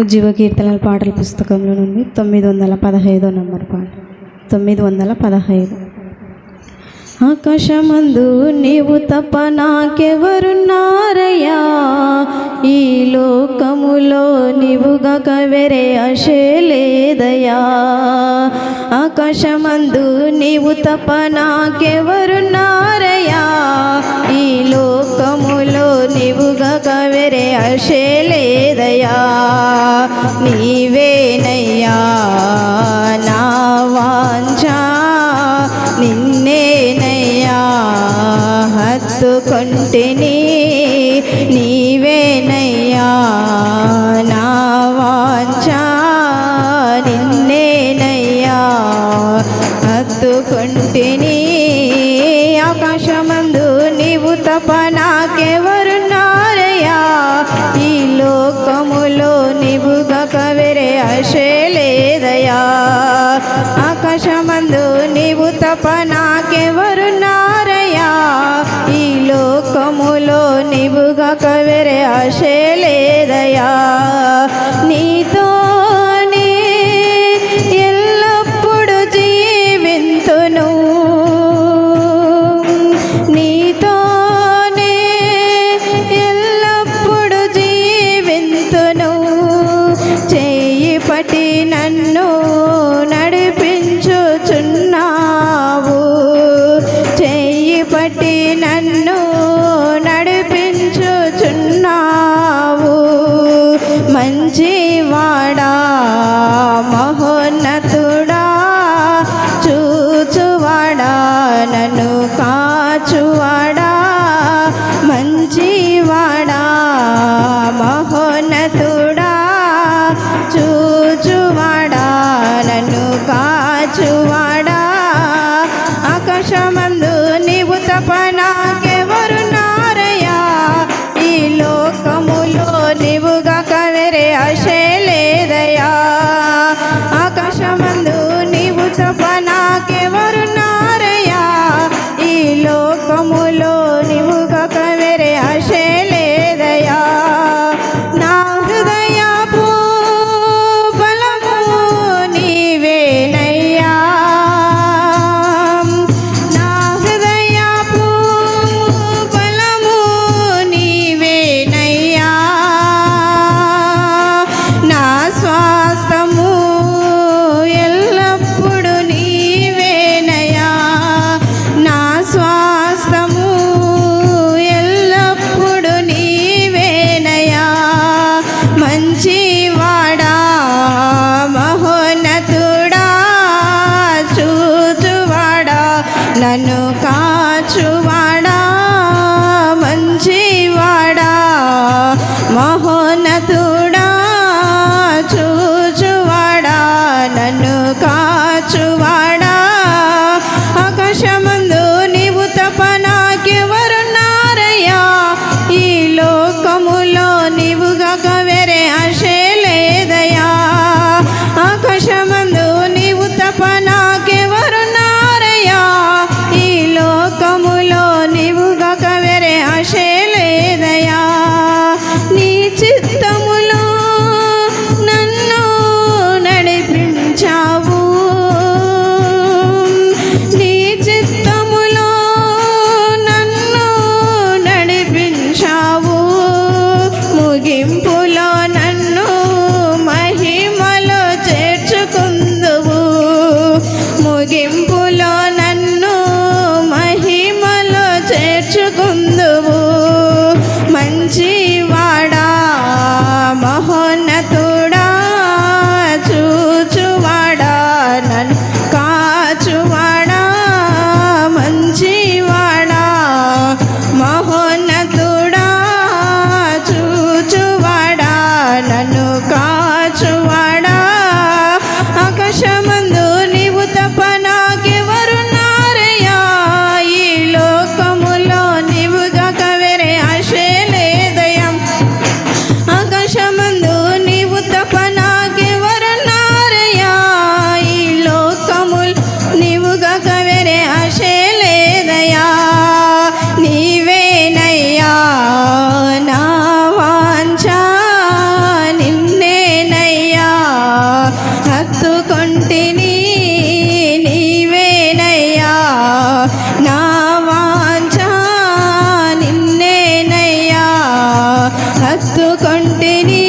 ఉజ్జీవ కీర్తనల పాటల పుస్తకంలో నుండి 915 నంబర్ పాట. 915. ఆకాశమందు నీవు తప్ప నాకెవరున్నారయ్యా, ఈ లోకములో నీవుగాక వేరే ఆశే లేదయ్యా. ఆకాశమందు నీవు తప్ప నాకెవరున్నారయ్యా, ఈ లోకములో నీవుగాక వేరే ఆశే లేదయ్యా. నీవేనయ్యా నా వాంఛా, నిన్నేనయ్యా హత్తుకొంటిని. నీవేనయ్యా నా వాంఛా, నిన్నేనయ్యా హత్తుకొంటిని. ఆకాశమందు నీవు తప్ప నాకెవరున్నారయ్యా, ఈ లోకములో నీవుగాక వేరే ఆశే లేదయ్యా. ఆకాశమందు నీవు తప్ప నాకెవరున్నారయ్యా, ఈ లోకములో నీవుగాక వేరే ఆశే లేదయ్యా. నీతోనే ఎల్లప్పుడూ జీవింతును, నీతోనే ఎల్లప్పుడూ జీవింతును. చెయ్యి పట్టి నన్ను నడిపించుచున్నావు, చెయ్యి పట్టి నన్ను నడిపించుచున్నావు. మంచివాడా మహోన్నతుడా, చూచువాడా నన్ను కాచువాడా. మంచివాడా మహోన్నతుడా, చూచువాడా నన్ను కాచువాడా. ఆకాశమందు నీవు తప్ప నాకెవరున్నారయ్యా, ఈ లోకములో నీవుగాక వేరే ఆశే లేదయ్యా. ఆకాశమందు నీవు తప్ప నాకెవరున్నారయ్యా, ఈ లోకములో నీవుగాక వేరే ఆశే లేదయ్యా. నా హృదయపు బలము నీవేనయ్యా, నా హృదయపు బలము నీవేనయ్యా. నా స్వాస్థము ఎల్లప్పుడు నీవేనయ్యా, నా స్వాస్థము ఎల్లప్పుడు నీవేనయ్యా. మంచివాడా మహోన్నతుడా, చూచువాడా నన్ను కాచువాడా. మంచివాడా మహోన్నతుడా, చూచువాడా నన్ను కాచువాడా. ఆకాశమందు నీవు తప్ప నాకెవరున్నారయ్యా, ఈ లోకములో నీవుగాక వేరే ఆశే కలుసుకొంటిని